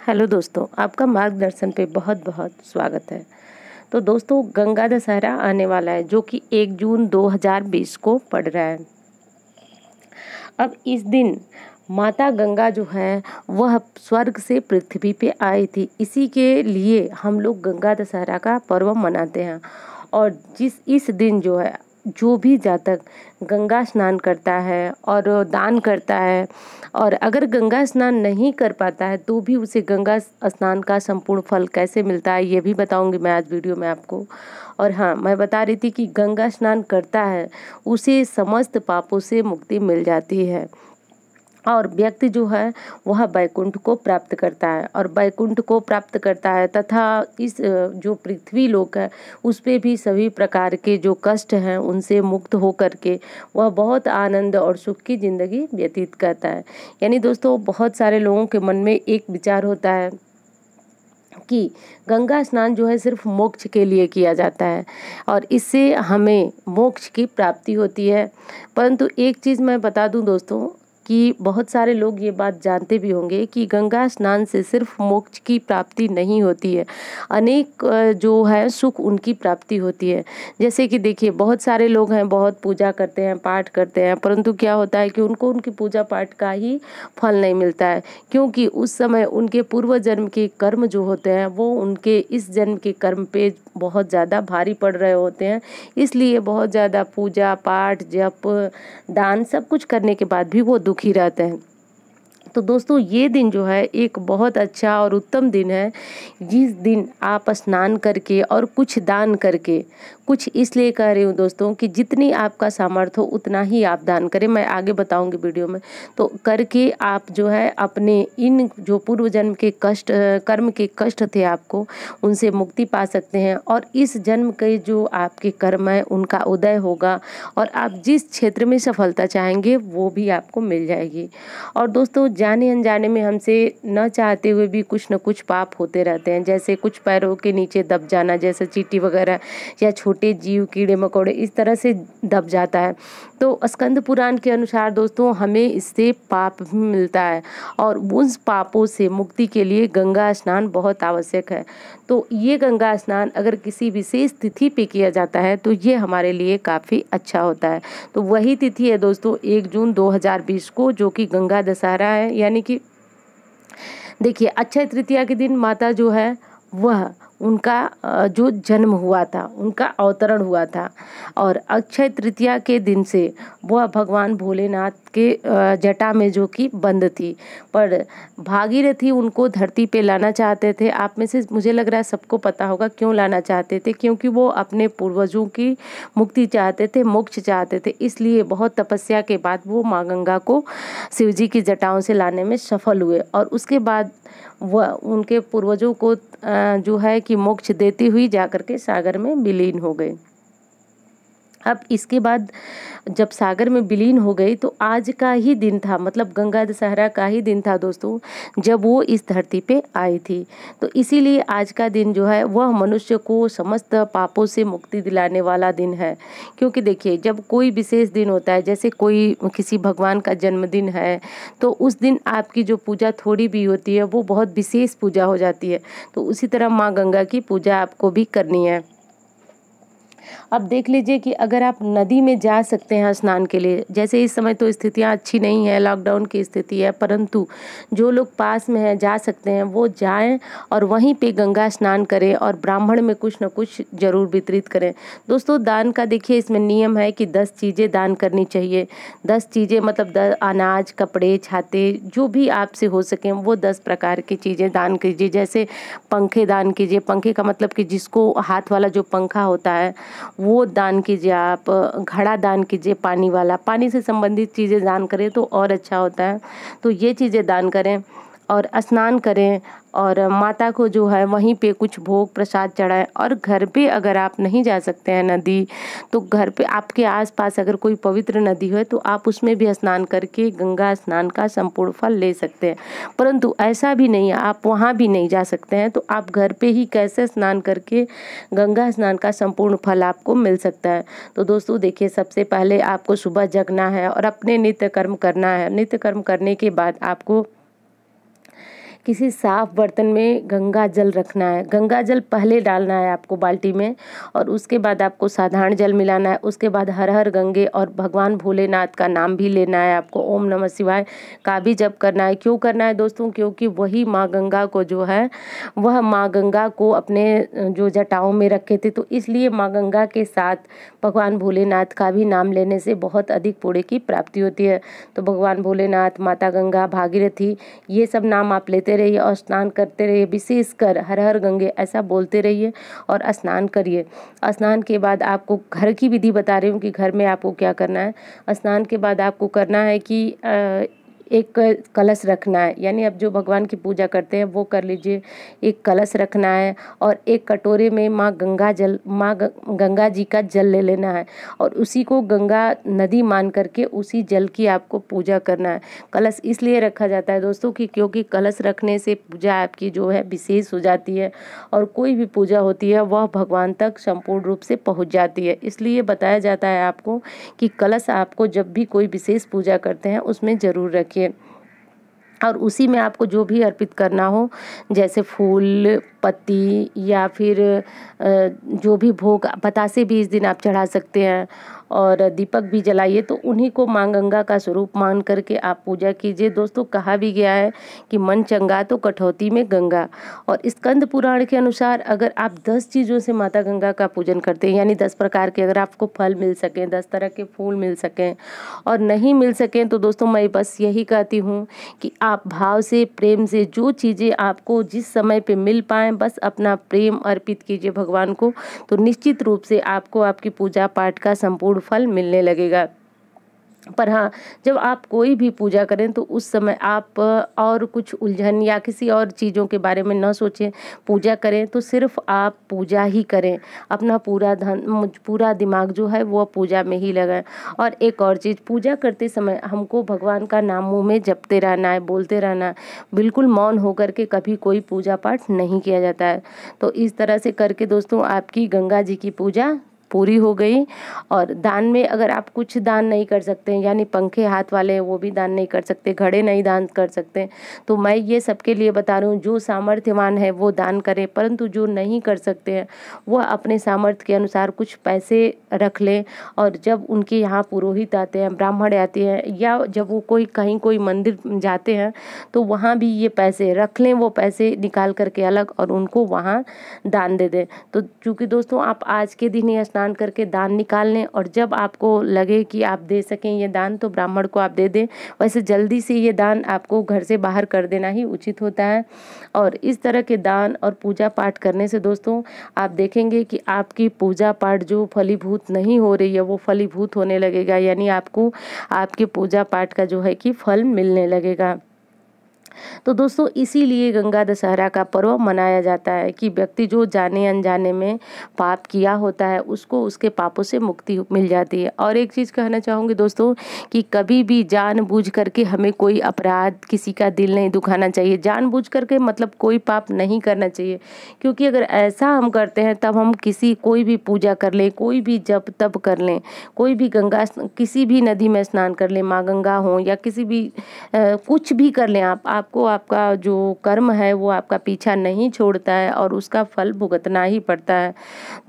Hello दोस्तों, आपका मार्गदर्शन पे बहुत बहुत स्वागत है। तो दोस्तों, गंगा दशहरा आने वाला है जो कि 1 जून 2020 को पड़ रहा है। अब इस दिन माता गंगा जो है वह स्वर्ग से पृथ्वी पे आई थी। इसी के लिए हम लोग गंगा दशहरा का पर्व मनाते हैं। और इस दिन जो है जो भी जातक गंगा स्नान करता है और दान करता है, और अगर गंगा स्नान नहीं कर पाता है तो भी उसे गंगा स्नान का संपूर्ण फल कैसे मिलता है ये भी बताऊंगी मैं आज वीडियो में आपको। और हाँ, मैं बता रही थी कि गंगा स्नान करता है उसे समस्त पापों से मुक्ति मिल जाती है और व्यक्ति जो है वह बैकुंठ को प्राप्त करता है और बैकुंठ को प्राप्त करता है तथा इस जो पृथ्वी लोक है उस पे भी सभी प्रकार के जो कष्ट हैं उनसे मुक्त हो करके वह बहुत आनंद और सुख की ज़िंदगी व्यतीत करता है। यानी दोस्तों, बहुत सारे लोगों के मन में एक विचार होता है कि गंगा स्नान जो है सिर्फ मोक्ष के लिए किया जाता है और इससे हमें मोक्ष की प्राप्ति होती है। परंतु एक चीज़ मैं बता दूं दोस्तों कि बहुत सारे लोग ये बात जानते भी होंगे कि गंगा स्नान से सिर्फ मोक्ष की प्राप्ति नहीं होती है, अनेक जो है सुख उनकी प्राप्ति होती है। जैसे कि देखिए, बहुत सारे लोग हैं, बहुत पूजा करते हैं, पाठ करते हैं, परंतु क्या होता है कि उनको उनकी पूजा पाठ का ही फल नहीं मिलता है, क्योंकि उस समय उनके पूर्व जन्म के कर्म जो होते हैं वो उनके इस जन्म के कर्म पे बहुत ज़्यादा भारी पड़ रहे होते हैं। इसलिए बहुत ज़्यादा पूजा पाठ जप दान सब कुछ करने के बाद भी वो दुखी रहते हैं। तो दोस्तों, ये दिन जो है एक बहुत अच्छा और उत्तम दिन है, जिस दिन आप स्नान करके और कुछ दान करके, कुछ इसलिए कह रही हूँ दोस्तों कि जितनी आपका सामर्थ्य हो उतना ही आप दान करें, मैं आगे बताऊंगी वीडियो में। तो करके आप जो है अपने इन जो पूर्व जन्म के कष्ट कर्म के कष्ट थे आपको उनसे मुक्ति पा सकते हैं और इस जन्म के जो आपके कर्म है उनका उदय होगा और आप जिस क्षेत्र में सफलता चाहेंगे वो भी आपको मिल जाएगी। और दोस्तों, जाने अनजाने में हमसे न चाहते हुए भी कुछ न कुछ पाप होते रहते हैं, जैसे कुछ पैरों के नीचे दब जाना, जैसे चींटी वगैरह या छोटे जीव कीड़े मकोड़े इस तरह से दब जाता है। तो स्कंद पुराण के अनुसार दोस्तों हमें इससे पाप भी मिलता है और उन पापों से मुक्ति के लिए गंगा स्नान बहुत आवश्यक है। तो ये गंगा स्नान अगर किसी विशेष तिथि पे किया जाता है तो ये हमारे लिए काफ़ी अच्छा होता है। तो वही तिथि है दोस्तों 1 जून 2020 को, जो कि गंगा दशहरा है। यानी कि देखिए, अक्षय तृतीया के दिन माता जो है वह उनका जो जन्म हुआ था, उनका अवतरण हुआ था और अक्षय तृतीया के दिन से वह भगवान भोलेनाथ के जटा में जो कि बंद थी, पर भागीरथी उनको धरती पे लाना चाहते थे। आप में से मुझे लग रहा है सबको पता होगा क्यों लाना चाहते थे, क्योंकि वो अपने पूर्वजों की मुक्ति चाहते थे, मोक्ष चाहते थे। इसलिए बहुत तपस्या के बाद वो माँ गंगा को शिवजी की जटाओं से लाने में सफल हुए और उसके बाद वह उनके पूर्वजों को जो है कि मोक्ष देती हुई जाकर के सागर में विलीन हो गए। अब इसके बाद जब सागर में विलीन हो गई तो आज का ही दिन था, मतलब गंगा दशहरा का ही दिन था दोस्तों, जब वो इस धरती पे आई थी। तो इसीलिए आज का दिन जो है वह मनुष्य को समस्त पापों से मुक्ति दिलाने वाला दिन है। क्योंकि देखिए, जब कोई विशेष दिन होता है, जैसे कोई किसी भगवान का जन्मदिन है, तो उस दिन आपकी जो पूजा थोड़ी भी होती है वो बहुत विशेष पूजा हो जाती है। तो उसी तरह माँ गंगा की पूजा आपको भी करनी है। अब देख लीजिए कि अगर आप नदी में जा सकते हैं स्नान के लिए, जैसे इस समय तो स्थितियां अच्छी नहीं है, लॉकडाउन की स्थिति है, परंतु जो लोग पास में हैं जा सकते हैं वो जाएं और वहीं पे गंगा स्नान करें और ब्राह्मण में कुछ न कुछ जरूर वितरित करें। दोस्तों, दान का देखिए इसमें नियम है कि 10 चीज़ें दान करनी चाहिए। 10 चीज़ें मतलब अनाज, कपड़े, छाते, जो भी आपसे हो सके वो 10 प्रकार की चीज़ें दान कीजिए। जैसे पंखे दान कीजिए, पंखे का मतलब कि जिसको हाथ वाला जो पंखा होता है वो दान कीजिए। आप घड़ा दान कीजिए, पानी वाला, पानी से संबंधित चीज़ें दान करें तो और अच्छा होता है। तो ये चीज़ें दान करें और स्नान करें और माता को जो है वहीं पे कुछ भोग प्रसाद चढ़ाएं। और घर पे अगर आप नहीं जा सकते हैं नदी, तो घर पे आपके आसपास अगर कोई पवित्र नदी हो तो आप उसमें भी स्नान करके गंगा स्नान का संपूर्ण फल ले सकते हैं। परंतु ऐसा भी नहीं है, आप वहाँ भी नहीं जा सकते हैं, तो आप घर पे ही कैसे स्नान करके गंगा स्नान का संपूर्ण फल आपको मिल सकता है। तो दोस्तों देखिए, सबसे पहले आपको सुबह जगना है और अपने नित्य कर्म करना है। नित्य कर्म करने के बाद आपको किसी साफ बर्तन में गंगा जल रखना है। गंगा जल पहले डालना है आपको बाल्टी में, और उसके बाद आपको साधारण जल मिलाना है। उसके बाद हर हर गंगे और भगवान भोलेनाथ का नाम भी लेना है आपको, ओम नमः शिवाय का भी जप करना है। क्यों करना है दोस्तों? क्योंकि वही माँ गंगा को जो है, वह माँ गंगा को अपने जो जटाओं में रखे थे, तो इसलिए माँ गंगा के साथ भगवान भोलेनाथ का भी नाम लेने से बहुत अधिक पुण्य की प्राप्ति होती है। तो भगवान भोलेनाथ, माता गंगा, भागीरथी, ये सब नाम आप लेते रहिए और स्नान करते रहिए। विशेषकर हर हर गंगे ऐसा बोलते रहिए और स्नान करिए। स्नान के बाद आपको घर की विधि बता रही हूँ कि घर में आपको क्या करना है। स्नान के बाद आपको करना है कि एक कलश रखना है, यानी अब जो भगवान की पूजा करते हैं वो कर लीजिए। एक कलश रखना है और एक कटोरे में माँ गंगा जी का जल ले लेना है, और उसी को गंगा नदी मान करके उसी जल की आपको पूजा करना है। कलश इसलिए रखा जाता है दोस्तों कि क्योंकि कलश रखने से पूजा आपकी जो है विशेष हो जाती है, और कोई भी पूजा होती है वह भगवान तक संपूर्ण रूप से पहुँच जाती है। इसलिए बताया जाता है आपको कि कलश आपको जब भी कोई विशेष पूजा करते हैं उसमें ज़रूर रखिए, और उसी में आपको जो भी अर्पित करना हो, जैसे फूल, पत्ती, या फिर जो भी भोग, बतासे भी इस दिन आप चढ़ा सकते हैं, और दीपक भी जलाइए। तो उन्हीं को माँ गंगा का स्वरूप मान करके आप पूजा कीजिए। दोस्तों, कहा भी गया है कि मन चंगा तो कटौती में गंगा, और स्कंद पुराण के अनुसार अगर आप 10 चीज़ों से माता गंगा का पूजन करते हैं, यानी 10 प्रकार के अगर आपको फल मिल सकें, 10 तरह के फूल मिल सकें, और नहीं मिल सकें तो दोस्तों मैं बस यही कहती हूँ कि आप भाव से, प्रेम से जो चीज़ें आपको जिस समय पे मिल पाएँ, बस अपना प्रेम अर्पित कीजिए भगवान को, तो निश्चित रूप से आपको आपकी पूजा पाठ का संपूर्ण फल मिलने लगेगा। पर हाँ, जब आप कोई भी पूजा करें तो उस समय आप और कुछ उलझन या किसी और चीज़ों के बारे में न सोचें। पूजा करें तो सिर्फ आप पूजा ही करें, अपना पूरा दिमाग जो है वो पूजा में ही लगाएं। और एक और चीज़, पूजा करते समय हमको भगवान का नाम मुँह में जपते रहना है, बोलते रहना है। बिल्कुल मौन होकर के कभी कोई पूजा पाठ नहीं किया जाता है। तो इस तरह से करके दोस्तों आपकी गंगा जी की पूजा पूरी हो गई। और दान में अगर आप कुछ दान नहीं कर सकते हैं, यानी पंखे हाथ वाले हैं वो भी दान नहीं कर सकते, घड़े नहीं दान कर सकते, तो मैं ये सबके लिए बता रही हूँ, जो सामर्थ्यवान है वो दान करें, परंतु जो नहीं कर सकते हैं वो अपने सामर्थ्य के अनुसार कुछ पैसे रख लें। और जब उनके यहाँ पुरोहित आते हैं, ब्राह्मण आते हैं, या जब वो कोई मंदिर जाते हैं तो वहाँ भी ये पैसे रख लें, वो पैसे निकाल करके अलग, और उनको वहाँ दान दे दें। तो चूँकि दोस्तों आप आज के दिन ही स्नान करके दान निकाल लें, और जब आपको लगे कि आप दे सकें ये दान तो ब्राह्मण को आप दे दें। वैसे जल्दी से ये दान आपको घर से बाहर कर देना ही उचित होता है। और इस तरह के दान और पूजा पाठ करने से दोस्तों आप देखेंगे कि आपकी पूजा पाठ जो फलीभूत नहीं हो रही है वो फलीभूत होने लगेगा, यानी आपको आपके पूजा पाठ का जो है कि फल मिलने लगेगा। तो दोस्तों इसीलिए गंगा दशहरा का पर्व मनाया जाता है कि व्यक्ति जो जाने अनजाने में पाप किया होता है उसको उसके पापों से मुक्ति मिल जाती है। और एक चीज़ कहना चाहूँगी दोस्तों कि कभी भी जानबूझ करके हमें कोई अपराध, किसी का दिल नहीं दुखाना चाहिए। जानबूझ करके मतलब कोई पाप नहीं करना चाहिए, क्योंकि अगर ऐसा हम करते हैं तब हम कोई भी पूजा कर लें, कोई भी जप तप कर लें, कोई भी किसी भी नदी में स्नान कर लें, माँ गंगा हो या किसी भी कुछ भी कर लें, आपको आपका जो कर्म है वो आपका पीछा नहीं छोड़ता है और उसका फल भुगतना ही पड़ता है।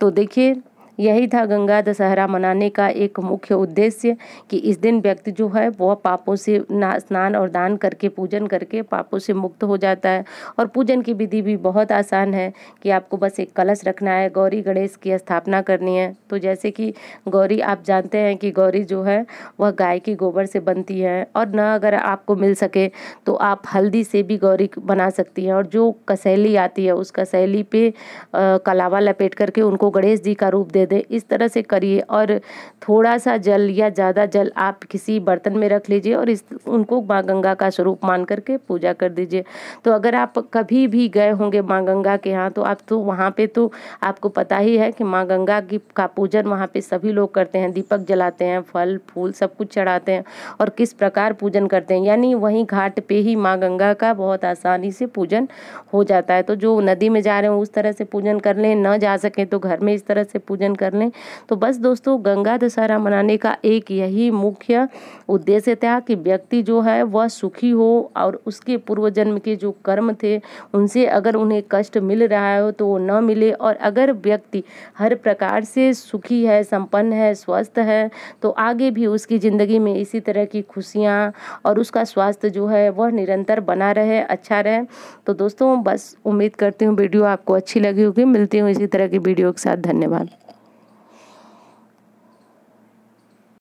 तो देखिए यही था गंगा दशहरा मनाने का एक मुख्य उद्देश्य कि इस दिन व्यक्ति जो है वह पापों से स्नान और दान करके, पूजन करके पापों से मुक्त हो जाता है। और पूजन की विधि भी बहुत आसान है कि आपको बस एक कलश रखना है, गौरी गणेश की स्थापना करनी है। तो जैसे कि गौरी, आप जानते हैं कि गौरी जो है वह गाय की गोबर से बनती है, और न अगर आपको मिल सके तो आप हल्दी से भी गौरी बना सकती हैं। और जो कसैली आती है उस कसैली पे कलावा लपेट करके उनको गणेश जी का रूप दे दें। इस तरह से करिए, और थोड़ा सा जल या ज़्यादा जल आप किसी बर्तन में रख लीजिए और उनको माँ गंगा का स्वरूप मान करके पूजा कर दीजिए। तो अगर आप कभी भी गए होंगे माँ गंगा के यहाँ तो आप तो वहाँ पे तो आपको पता ही है कि माँ गंगा का पूजन वहाँ पे सभी लोग करते हैं, दीपक जलाते हैं, फल फूल सब कुछ चढ़ाते हैं और किस प्रकार पूजन करते हैं। यानी वहीं घाट पे ही माँ गंगा का बहुत आसानी से पूजन हो जाता है। तो जो नदी में जा रहे हो उस तरह से पूजन कर लें, न जा सकें तो घर में इस तरह से पूजन दर्शन कर लें। तो बस दोस्तों, गंगा दशहरा मनाने का एक यही मुख्य उद्देश्य था कि व्यक्ति जो है वह सुखी हो और उसके पूर्व जन्म के जो कर्म थे उनसे अगर उन्हें कष्ट मिल रहा हो तो वो न मिले, और अगर व्यक्ति हर प्रकार से सुखी है, संपन्न है, स्वस्थ है, तो आगे भी उसकी ज़िंदगी में इसी तरह की खुशियाँ और उसका स्वास्थ्य जो है वह निरंतर बना रहे, अच्छा रहे। तो दोस्तों, बस उम्मीद करती हूँ वीडियो आपको अच्छी लगी होगी। मिलती हूँ इसी तरह की वीडियो के साथ। धन्यवाद।